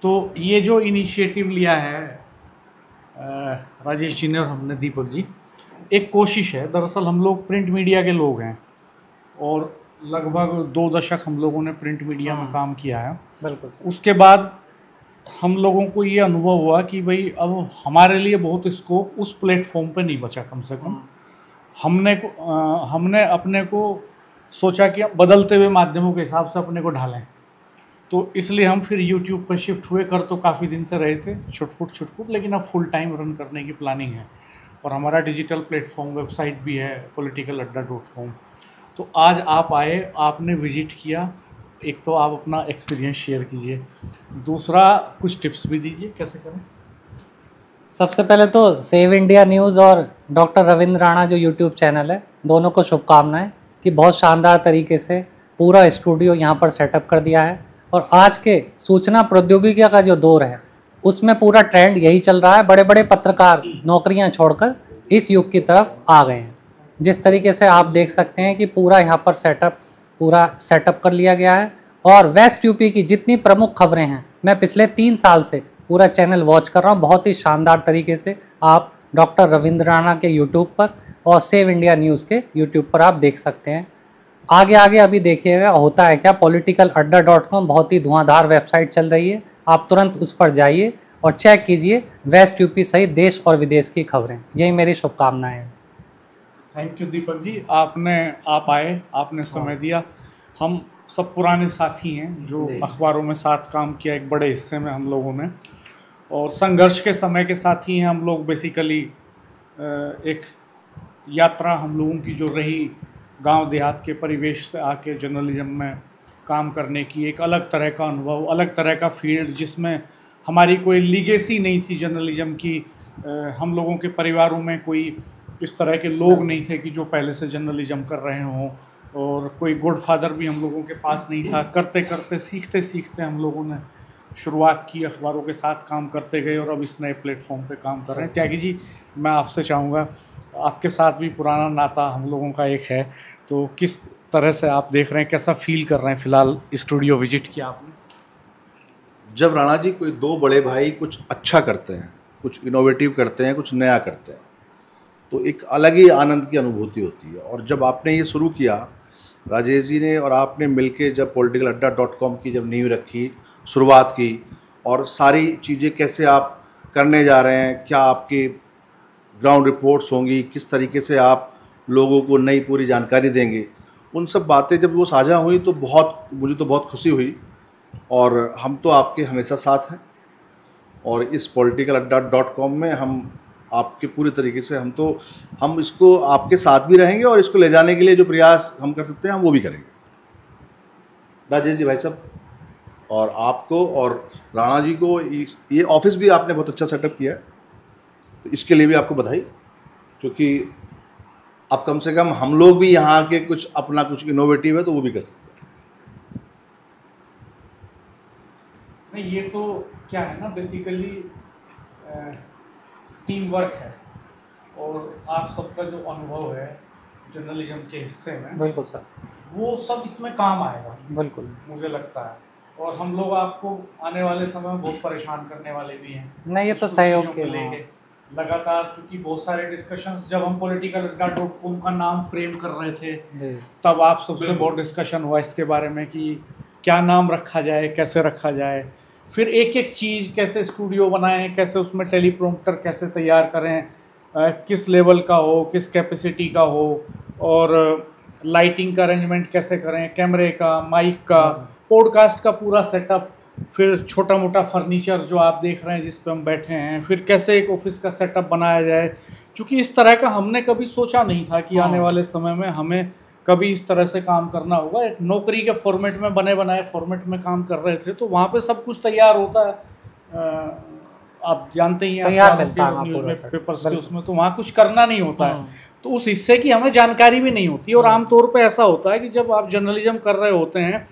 तो ये जो इनिशिएटिव लिया है राजेश जी ने और हमने, दीपक जी, एक कोशिश है। दरअसल हम लोग प्रिंट मीडिया के लोग हैं और लगभग 2 दशक हम लोगों ने प्रिंट मीडिया में काम किया है। बिल्कुल। उसके बाद हम लोगों को ये अनुभव हुआ कि भाई अब हमारे लिए बहुत स्कोप उस प्लेटफॉर्म पे नहीं बचा। कम से कम हमने अपने को सोचा कि बदलते हुए माध्यमों के हिसाब से अपने को ढालें। तो इसलिए हम फिर YouTube पर शिफ्ट हुए। कर तो काफ़ी दिन से रहे थे छुटपुट, लेकिन अब फुल टाइम रन करने की प्लानिंग है। और हमारा डिजिटल प्लेटफॉर्म वेबसाइट भी है politicalaड्डा.com। तो आज आप आए, आपने विजिट किया। एक तो आप अपना एक्सपीरियंस शेयर कीजिए, दूसरा कुछ टिप्स भी दीजिए कैसे करें। सबसे पहले तो सेव इंडिया न्यूज़ और डॉक्टर रविंद्र राणा जो यूट्यूब चैनल है, दोनों को शुभकामनाएं कि बहुत शानदार तरीके से पूरा स्टूडियो यहाँ पर सेटअप कर दिया है। और आज के सूचना प्रौद्योगिकी का जो दौर है उसमें पूरा ट्रेंड यही चल रहा है। बड़े बड़े पत्रकार नौकरियाँ छोड़कर इस युग की तरफ आ गए हैं। जिस तरीके से आप देख सकते हैं कि पूरा यहाँ पर सेटअप कर लिया गया है। और वेस्ट यूपी की जितनी प्रमुख खबरें हैं, मैं पिछले 3 साल से पूरा चैनल वॉच कर रहा हूँ। बहुत ही शानदार तरीके से आप डॉक्टर रविंद्र राणा के यूट्यूब पर और सेव इंडिया न्यूज़ के यूट्यूब पर आप देख सकते हैं। आगे अभी देखिएगा होता है क्या। politicalaड्डा.com बहुत ही धुआंधार वेबसाइट चल रही है, आप तुरंत उस पर जाइए और चेक कीजिए वेस्ट यूपी सहित देश और विदेश की खबरें। यही मेरी शुभकामनाएं हैं। थैंक यू दीपक जी, आप आए, आपने समय दिया। हम सब पुराने साथी हैं जो अखबारों में साथ काम किया एक बड़े हिस्से में हम लोगों ने, और संघर्ष के समय के साथी हैं हम लोग। बेसिकली एक यात्रा हम लोगों की जो रही गांव देहात के परिवेश से आके जर्नलिज्म में काम करने की, एक अलग तरह का अनुभव, अलग तरह का फील्ड जिसमें हमारी कोई लीगेसी नहीं थी जर्नलिज्म की। हम लोगों के परिवारों में कोई इस तरह के लोग नहीं थे कि जो पहले से जर्नलिज्म कर रहे हों, और कोई गॉडफादर भी हम लोगों के पास नहीं था। करते करते सीखते सीखते हम लोगों ने शुरुआत की, अखबारों के साथ काम करते गए और अब इस नए प्लेटफॉर्म पे काम कर रहे हैं। त्यागी जी, मैं आपसे चाहूँगा, आपके साथ भी पुराना नाता हम लोगों का एक है, तो किस तरह से आप देख रहे हैं, कैसा फील कर रहे हैं? फ़िलहाल स्टूडियो विजिट किया आपने। जब राणा जी कोई 2 बड़े भाई कुछ अच्छा करते हैं, कुछ इनोवेटिव करते हैं, कुछ नया करते हैं, तो एक अलग ही आनंद की अनुभूति होती है। और जब आपने ये शुरू किया, राजेश जी ने और आपने मिलके जब politicalaड्डा.com की जब नींव रखी, शुरुआत की, और सारी चीज़ें कैसे आप करने जा रहे हैं, क्या आपकी ग्राउंड रिपोर्ट्स होंगी, किस तरीके से आप लोगों को नई पूरी जानकारी देंगे, उन सब बातें जब वो साझा हुई तो मुझे तो बहुत खुशी हुई। और हम तो आपके हमेशा साथ हैं, और इस politicalaड्डा.com में हम आपके पूरी तरीके से हम इसको आपके साथ भी रहेंगे, और इसको ले जाने के लिए जो प्रयास हम कर सकते हैं हम वो भी करेंगे। राजेश जी भाई साहब, और आपको और राणा जी को ये ऑफिस भी आपने बहुत अच्छा सेटअप किया है, तो इसके लिए भी आपको बधाई, क्योंकि अब कम से कम हम लोग भी यहाँ के कुछ इनोवेटिव है तो वो भी कर सकते हैं। नहीं, ये तो क्या है ना, बेसिकली टीम वर्क है, और आप सबका जो अनुभव है जर्नलिज्म के हिस्से में, बिल्कुल सर, वो सब इसमें काम आएगा, बिल्कुल मुझे लगता है। और हम लोग आपको आने वाले समय में बहुत परेशान करने वाले भी हैं। नहीं, ये तो सहयोग के लेके लगातार, चूंकि बहुत सारे डिस्कशंस, जब हम politicalaड्डा.com का नाम फ्रेम कर रहे थे तब आप सबसे बहुत डिस्कशन हुआ इसके बारे में कि क्या नाम रखा जाए, कैसे रखा जाए, फिर एक एक चीज़ कैसे स्टूडियो बनाएं, कैसे उसमें टेलीप्रॉम्प्टर कैसे तैयार करें, किस लेवल का हो, किस कैपेसिटी का हो, और लाइटिंग का अरेंजमेंट कैसे करें, कैमरे का, माइक का, पॉडकास्ट का पूरा सेटअप, फिर छोटा मोटा फर्नीचर जो आप देख रहे हैं जिस पे हम बैठे हैं, फिर कैसे एक ऑफिस का सेटअप बनाया जाए। क्योंकि इस तरह का हमने कभी सोचा नहीं था कि आने वाले समय में हमें कभी इस तरह से काम करना होगा। एक नौकरी के फॉर्मेट में, बने बनाए फॉर्मेट में काम कर रहे थे, तो वहाँ पे सब कुछ तैयार होता है। आप जानते ही हैं न्यूज़ पेपर्स के उसमें, तो वहाँ कुछ करना नहीं होता है, तो उस हिस्से की हमें जानकारी भी नहीं होती। और आमतौर पर ऐसा होता है कि जब आप जर्नलिज्म कर रहे होते हैं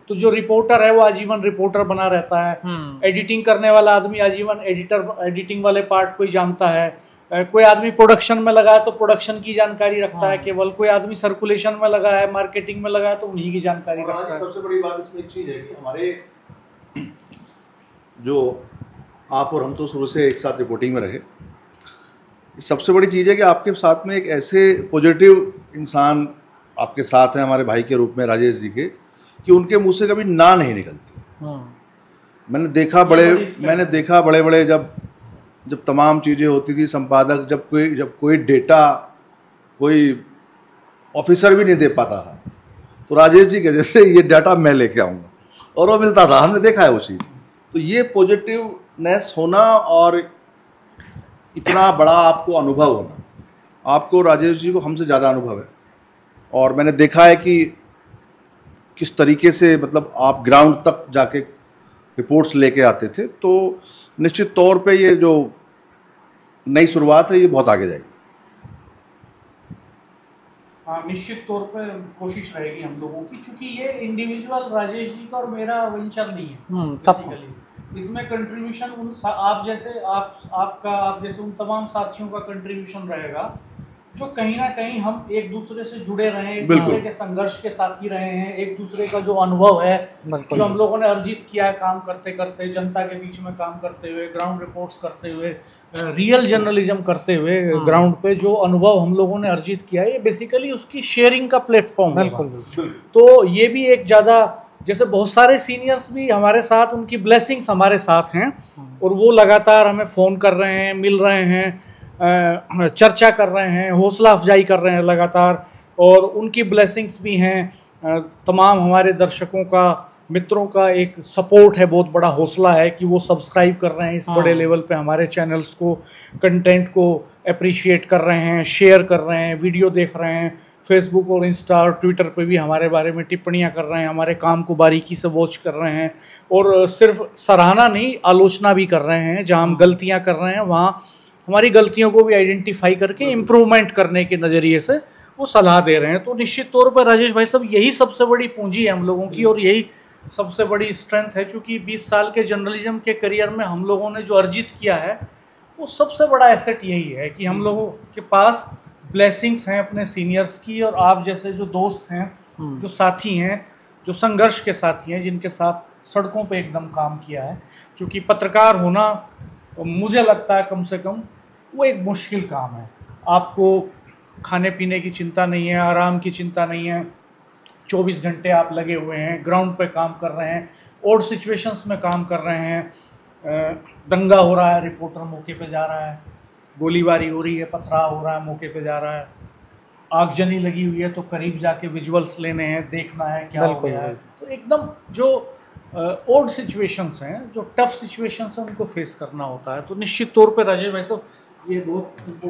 तो जो रिपोर्टर है वो आजीवन रिपोर्टर बना रहता है। एडिटिंग करने वाला आदमी आजीवन एडिटिंग वाले पार्ट को ही जानता है। कोई आदमी प्रोडक्शन में लगा है तो प्रोडक्शन की जानकारी रखता है केवल। कोई आदमी सर्कुलेशन में लगा है, मार्केटिंग में लगा है, तो उन्हीं की जानकारी रखता है। सबसे बड़ी बात इसमें एक चीज़ है कि हमारे जो आप और हम तो शुरू से एक साथ रिपोर्टिंग में रहे। सबसे बड़ी चीज़ है कि आपके साथ में एक ऐसे पॉजिटिव इंसान आपके साथ हैं हमारे भाई के रूप में, राजेश जी के, कि उनके मुंह से कभी ना नहीं निकलती। मैंने देखा बड़े बड़े जब तमाम चीज़ें होती थी, संपादक जब कोई डेटा कोई ऑफिसर भी नहीं दे पाता था, तो राजेश जी कहते थे ये डाटा मैं लेके आऊँगा, और वो मिलता था। हमने देखा है वो चीज़। तो ये पॉजिटिवनेस होना और इतना बड़ा आपको अनुभव होना, आपको राजेश जी को हमसे ज़्यादा अनुभव है, और मैंने देखा है कि किस तरीके से मतलब आप ग्राउंड तक जाके रिपोर्ट्स लेके आते थे। तो निश्चित तौर पे ये जो नई शुरुआत है ये बहुत आगे जाएगी। हाँ, निश्चित तौर पर कोशिश रहेगी हम लोगों की, क्योंकि ये इंडिविजुअल राजेश जी का और मेरा वेंचर नहीं है। बेसिकली इसमें कंट्रीब्यूशन आप जैसे उन तमाम साथियों का कंट्रीब्यूशन रहेगा, जो कहीं ना कहीं हम एक दूसरे से जुड़े रहे हैं, एक दूसरे के संघर्ष के साथी रहे हैं, एक दूसरे का जो अनुभव है जो हम लोगों ने अर्जित किया है काम करते करते, जनता के बीच में काम करते हुए, ग्राउंड रिपोर्ट्स करते हुए, रियल जर्नलिज्म करते हुए, ग्राउंड पे जो अनुभव हम लोगों ने अर्जित किया है, ये बेसिकली उसकी शेयरिंग का प्लेटफॉर्म है। तो ये भी एक ज़्यादा, जैसे बहुत सारे सीनियर्स भी हमारे साथ, उनकी ब्लेसिंग्स हमारे साथ हैं, और वो लगातार हमें फ़ोन कर रहे हैं, मिल रहे हैं, चर्चा कर रहे हैं, हौसला अफजाई कर रहे हैं लगातार, और उनकी ब्लेसिंग्स भी हैं। तमाम हमारे दर्शकों का, मित्रों का एक सपोर्ट है, बहुत बड़ा हौसला है कि वो सब्सक्राइब कर रहे हैं इस बड़े लेवल पे हमारे चैनल्स को, कंटेंट को अप्रिशिएट कर रहे हैं, शेयर कर रहे हैं, वीडियो देख रहे हैं, फेसबुक और इंस्टा और ट्विटर पे भी हमारे बारे में टिप्पणियां कर रहे हैं, हमारे काम को बारीकी से वॉच कर रहे हैं, और सिर्फ सराहना नहीं, आलोचना भी कर रहे हैं। जहाँ हम गलतियाँ कर रहे हैं वहाँ हमारी गलतियों को भी आइडेंटिफाई करके इम्प्रूवमेंट करने के नज़रिए से वो सलाह दे रहे हैं। तो निश्चित तौर पर राजेश भाई साहब, यही सबसे बड़ी पूंजी है हम लोगों की, और यही सबसे बड़ी स्ट्रेंथ है, क्योंकि 20 साल के जर्नलिज्म के करियर में हम लोगों ने जो अर्जित किया है, वो सबसे बड़ा एसेट यही है कि हम लोगों के पास ब्लेसिंग्स हैं अपने सीनियर्स की, और आप जैसे जो दोस्त हैं, जो साथी हैं, जो संघर्ष के साथी हैं, जिनके साथ सड़कों पे एकदम काम किया है। क्योंकि पत्रकार होना, मुझे लगता है कम से कम, वो एक मुश्किल काम है। आपको खाने पीने की चिंता नहीं है, आराम की चिंता नहीं है, 24 घंटे आप लगे हुए हैं, ग्राउंड पे काम कर रहे हैं, ऑड सिचुएशंस में काम कर रहे हैं। दंगा हो रहा है, रिपोर्टर मौके पे जा रहा है, गोलीबारी हो रही है, पथराव हो रहा है, मौके पे जा रहा है, आगजनी लगी हुई है, तो करीब जाके विजुअल्स लेने हैं, देखना है क्या हो गया है। तो एकदम जो ऑड सिचुएशंस हैं, जो टफ सिचुएशंस हैं, उनको फेस करना होता है। तो निश्चित तौर पे राजेश भाई साहब, ये बहुत